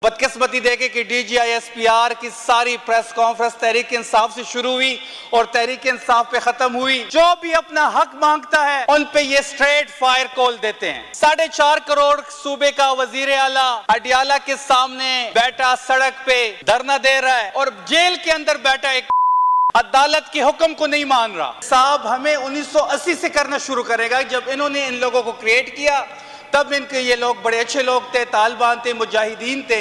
बदकिस्मती देखे कि DGI-SPR की सारी प्रेस कॉन्फ्रेंस तहरीक इंसाफ से शुरू हुई और तहरीक इंसाफ पे खत्म हुई। जो भी अपना हक मांगता है उन पे ये स्ट्रेट फायर कॉल देते हैं। 4.5 करोड़ सूबे का वजीर आला अडियाला के सामने बैठा सड़क पे धरना दे रहा है और जेल के अंदर बैठा एक अदालत के हुक्म को नहीं मान रहा। साहब हमें 1980 से करना शुरू करेगा। जब इन्होंने इन लोगों को क्रिएट किया तब इनके ये लोग बड़े अच्छे लोग थे, तालिबान थे, मुजाहिदीन थे,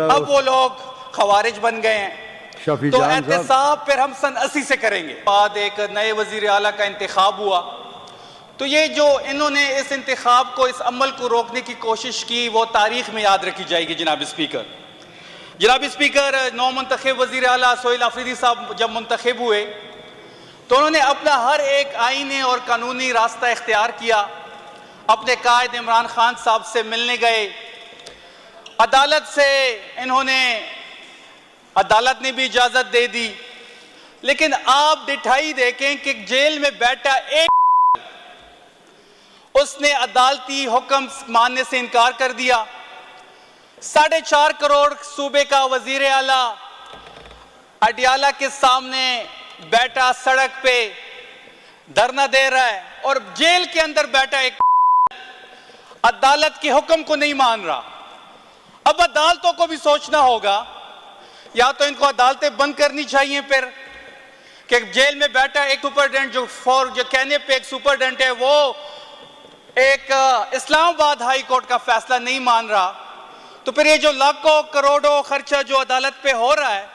अब वो लोग खवारिज बन गए हैं। तो एहतसाब फिर हम सन 80 से करेंगे। बाद एक नए वजीर आला का इंतखाब हुआ तो ये जो इन्होंने इस इंतखाब को, इस अमल को रोकने की कोशिश की वो तारीख में याद रखी जाएगी। जनाब स्पीकर, नौ मुंतखब वजीर आला सोहेल आफरीदी साहब जब मुंतखब हुए तो उन्होंने अपना हर एक आईनी और कानूनी रास्ता इख्तियार किया। अपने कायद इमरान खान साहब से मिलने गए, अदालत से अदालत ने भी इजाजत दे दी, लेकिन आप डिठाई देखें कि जेल में बैठा एक उसने अदालती हुक्म मानने से इनकार कर दिया। 4.5 करोड़ सूबे का वजीर आला अडियाला के सामने बैठा सड़क पे धरना दे रहा है और जेल के अंदर बैठा एक अदालत के हुक्म को नहीं मान रहा। अब अदालतों को भी सोचना होगा, या तो इनको अदालतें बंद करनी चाहिए फिर कि जेल में बैठा एक सुपरडेंट जो कहने पे एक सुपरडेंट है वो एक इस्लामाबाद हाई कोर्ट का फैसला नहीं मान रहा, तो फिर ये जो लाखों करोड़ों खर्चा जो अदालत पे हो रहा है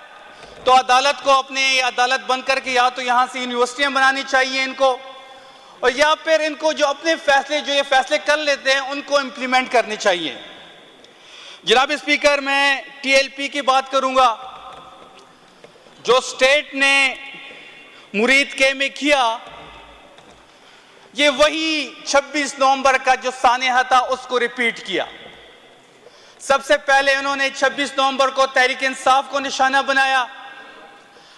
तो अदालत को अपने अदालत बंद करके या तो यहां से यूनिवर्सिटियां बनानी चाहिए इनको, और या फिर इनको जो अपने फैसले जो ये फैसले कर लेते हैं उनको इंप्लीमेंट करनी चाहिए। जनाब स्पीकर, मैं TLP की बात करूंगा। जो स्टेट ने मुरीद के में किया ये वही 26 नवंबर का जो सानेहा था उसको रिपीट किया। सबसे पहले उन्होंने 26 नवंबर को तहरीक इंसाफ को निशाना बनाया,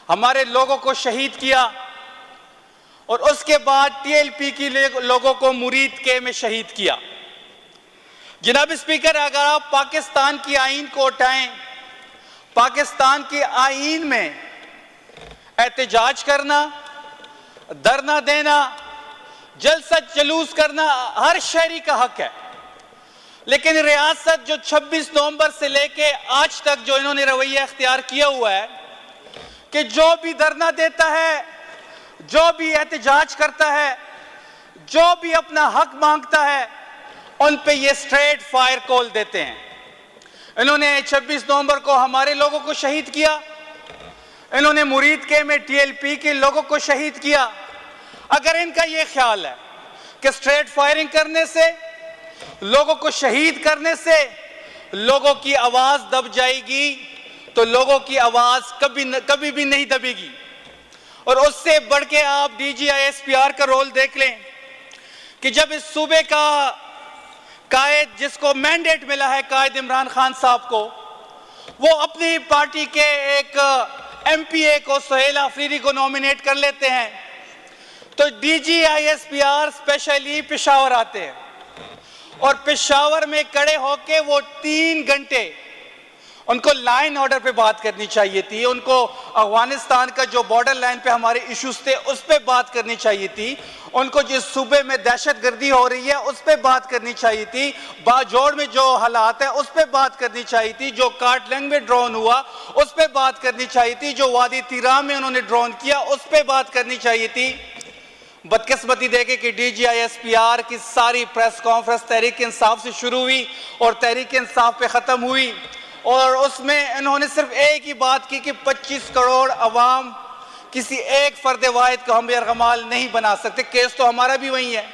हमारे लोगों को शहीद किया, और उसके बाद TLP की लोगों को मुरीद के में शहीद किया। जनाब स्पीकर, अगर आप पाकिस्तान की आईन को उठाएं, पाकिस्तान के आईन में एहतजाज करना, धरना देना, जलसा जुलूस करना हर शहरी का हक है, लेकिन रियासत जो 26 नवंबर से लेके आज तक जो इन्होंने रवैया इख्तियार किया हुआ है कि जो भी धरना देता है, जो भी एहतजाज करता है, जो भी अपना हक मांगता है उन पे ये स्ट्रेट फायर कॉल देते हैं। इन्होंने 26 नवंबर को हमारे लोगों को शहीद किया, इन्होंने मुरीद के में TLP के लोगों को शहीद किया। अगर इनका ये ख्याल है कि स्ट्रेट फायरिंग करने से, लोगों को शहीद करने से लोगों की आवाज दब जाएगी तो लोगों की आवाज कभी भी नहीं दबेगी। और उससे बढ़ के आप DGI-SPR का रोल देख लें कि जब इस सूबे का कायद, जिसको मैंडेट मिला है कायद इमरान खान साहब को, वो अपनी पार्टी के एक MPA को सोहेल आफरीदी को नॉमिनेट कर लेते हैं, तो DGI-SPR स्पेशली पेशावर आते हैं और पेशावर में खड़े होके वो 3 घंटे उनको लाइन ऑर्डर पे बात करनी चाहिए थी, उनको अफगानिस्तान का जो बॉर्डर लाइन पे हमारे इश्यूज थे उस पे बात करनी चाहिए थी, उनको जिस सूबे में दहशतगर्दी हो रही है उस पे बात करनी चाहिए थी, बाजोड़ में जो हालात है उस पे बात करनी चाहिए थी, जो कार्टलैंग में ड्रोन हुआ उस पे बात करनी चाहिए थी, जो वादी तिरा में उन्होंने ड्रोन किया उस पे बात करनी चाहिए थी। बदकिस्मती देखे कि DGI-SPR की सारी प्रेस कॉन्फ्रेंस तहरीक इंसाफ से शुरू हुई और तहरीक इंसाफ पे खत्म हुई, और उसमें इन्होंने सिर्फ एक ही बात की कि 25 करोड़ अवाम किसी एक फर्द वाहिद को हम यरगमाल नहीं बना सकते। केस तो हमारा भी वही है,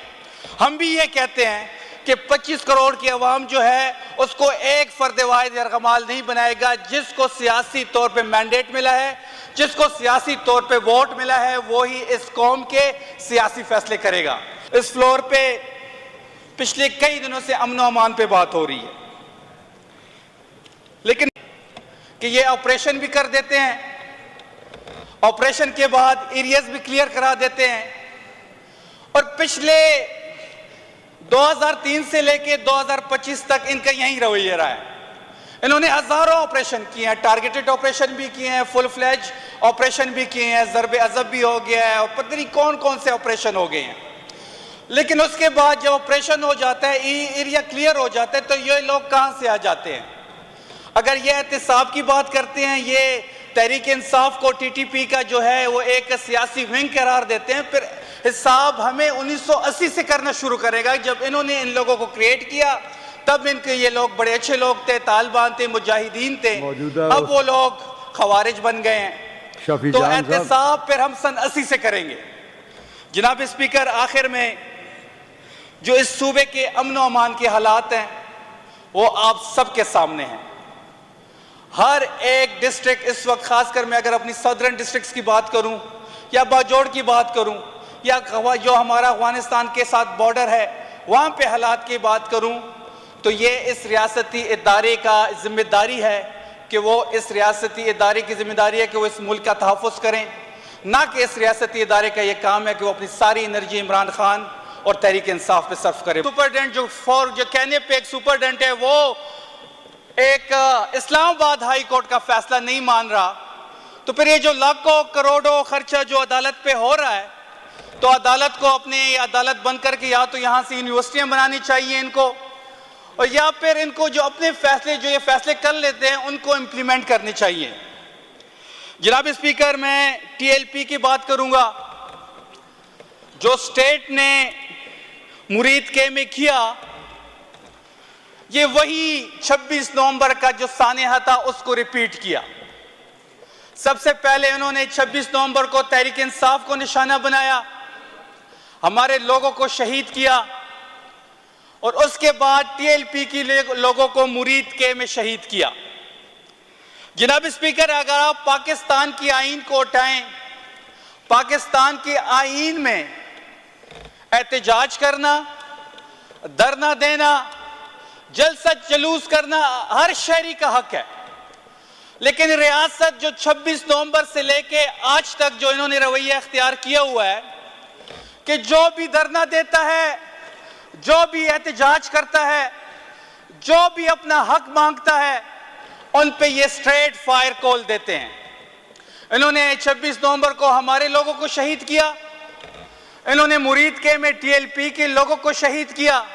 हम भी ये कहते हैं कि 25 करोड़ की अवाम जो है उसको एक फर्द वाहिद यरगमाल नहीं बनाएगा। जिसको सियासी तौर पे मैंडेट मिला है, जिसको सियासी तौर पे वोट मिला है, वो ही इस कौम के सियासी फैसले करेगा। इस फ्लोर पे पिछले कई दिनों से अमन व अमान पे बात हो रही है, लेकिन कि ये ऑपरेशन भी कर देते हैं, ऑपरेशन के बाद एरियाज भी क्लियर करा देते हैं, और पिछले 2003 से लेके 2025 तक इनका यही रवैया रहा है। इन्होंने हजारों ऑपरेशन किए हैं, टारगेटेड ऑपरेशन भी किए हैं, फुल फ्लैज ऑपरेशन भी किए हैं, ज़रब अज़ब भी हो गया है और पता नहीं कौन कौन से ऑपरेशन हो गए हैं। लेकिन उसके बाद जब ऑपरेशन हो जाता है, एरिया क्लियर हो जाता है, तो ये लोग कहाँ से आ जाते हैं? अगर ये एहतिसाब की बात करते हैं, ये तहरीक इंसाफ को टीटीपी का जो है वो एक सियासी विंग करार देते हैं, फिर हिसाब हमें 1980 से करना शुरू करेगा। जब इन्होंने इन लोगों को क्रिएट किया तब इनके ये लोग बड़े अच्छे लोग थे, तालिबान थे, मुजाहिदीन थे, अब वो लोग खवारिज बन गए हैं। तो एहतिसाब फिर हम सन 80 से करेंगे। जनाब स्पीकर, आखिर में जो इस सूबे के अमन व अमान के हालात हैं वो आप सबके सामने हैं। हर एक डिस्ट्रिक्ट इस वक्त, खासकर मैं अगर अपनी सदर्न डिस्ट्रिक्ट्स की बात करूं या बाजोड़ की बात करूं या जो हमारा अफगानिस्तान के साथ बॉर्डर है वहां पे हालात की बात करूं, तो ये इस रियासती इदारे का जिम्मेदारी है कि वो इस रियासती इदारे की जिम्मेदारी है कि वो इस मुल्क का तहफ़्फ़ुज़ करें, ना कि इस रियासती इदारे का ये काम है कि वो अपनी सारी एनर्जी इमरान खान और तहरीक इंसाफ पे सर्फ करे। सुपरडेंट जो कहने पे एक सुपरडेंट है वो एक इस्लामाबाद हाई कोर्ट का फैसला नहीं मान रहा, तो फिर ये जो लाखों करोड़ों खर्चा जो अदालत पे हो रहा है, तो अदालत को अपनी अदालत बंद करके या तो यहाँ से यूनिवर्सिटियाँ बनानी चाहिए इनको, और या फिर इनको जो अपने फैसले जो ये फैसले कर लेते हैं उनको इम्प्लीमेंट करनी चाहिए। जनाब स्पीकर, मैं टीएलपी की बात करूंगा। जो स्टेट ने मुरीद के में किया, ये वही 26 नवंबर का जो सानिया था उसको रिपीट किया। सबसे पहले उन्होंने 26 नवंबर को तहरीक इंसाफ को निशाना बनाया, हमारे लोगों को शहीद किया, और उसके बाद टीएलपी की लोगों को मुरीद के में शहीद किया। जनाब स्पीकर, अगर आप पाकिस्तान की आईन को उठाएं, पाकिस्तान के आईन में एहतजाज करना, धरना देना, जलसा जुलूस करना हर शहरी का हक है, लेकिन रियासत जो 26 नवंबर से लेके आज तक जो इन्होंने रवैया इख्तियार किया हुआ है कि जो भी धरना देता है, जो भी एहतजाज करता है, जो भी अपना हक मांगता है, उन पे ये स्ट्रेट फायर कॉल देते हैं। इन्होंने 26 नवंबर को हमारे लोगों को शहीद किया, इन्होंने मुरीद के में टीएलपी के लोगों को शहीद किया।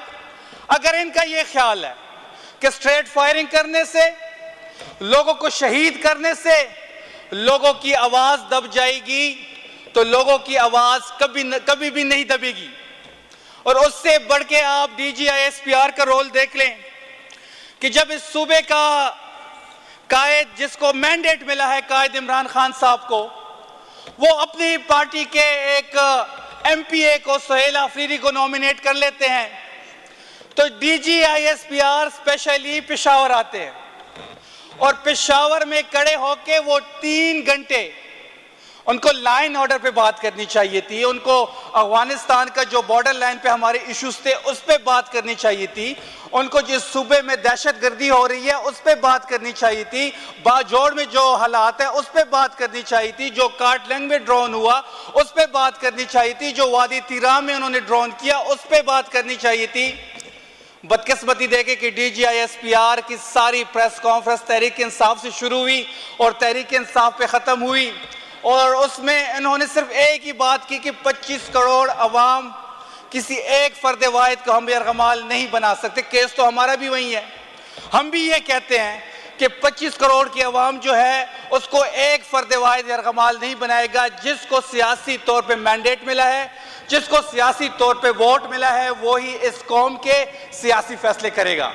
अगर इनका ये ख्याल है कि स्ट्रेट फायरिंग करने से, लोगों को शहीद करने से लोगों की आवाज दब जाएगी, तो लोगों की आवाज कभी भी नहीं दबेगी। और उससे बढ़ के आप DGISPR का रोल देख लें कि जब इस सूबे का कायद, जिसको मैंडेट मिला है कायद इमरान खान साहब को, वो अपनी पार्टी के एक MPA को, सुहेल आफरीदी को नॉमिनेट कर लेते हैं, तो DGISPR स्पेशली पेशावर आते हैं और पेशावर में खड़े होके वो 3 घंटे, उनको लाइन ऑर्डर पे बात करनी चाहिए थी, उनको अफगानिस्तान का जो बॉर्डर लाइन पे हमारे इश्यूज थे उस पे बात करनी चाहिए थी, उनको जिस सूबे में दहशतगर्दी हो रही है उस पे बात करनी चाहिए थी, बाजोड़ में जो हालात है उस पे बात करनी चाहिए थी, जो कार्टलैंग में ड्रोन हुआ उस पे बात करनी चाहिए थी, जो वादी तिरा में उन्होंने ड्रोन किया उस पे बात करनी चाहिए थी। बदकिस्मती देखे कि DGISPR की सारी प्रेस कॉन्फ्रेंस तहरीक इंसाफ से शुरू हुई और तहरीक इंसाफ पे ख़त्म हुई, और उसमें इन्होंने सिर्फ एक ही बात की कि 25 करोड़ अवाम किसी एक फर्द वाहिद को हम यरगमाल नहीं बना सकते। केस तो हमारा भी वही है, हम भी ये कहते हैं कि 25 करोड़ की अवाम जो है उसको एक फर्द वाहिद यरगमाल नहीं बनाएगा। जिसको सियासी तौर पे मैंडेट मिला है, जिसको सियासी तौर पे वोट मिला है, वो ही इस कौम के सियासी फैसले करेगा।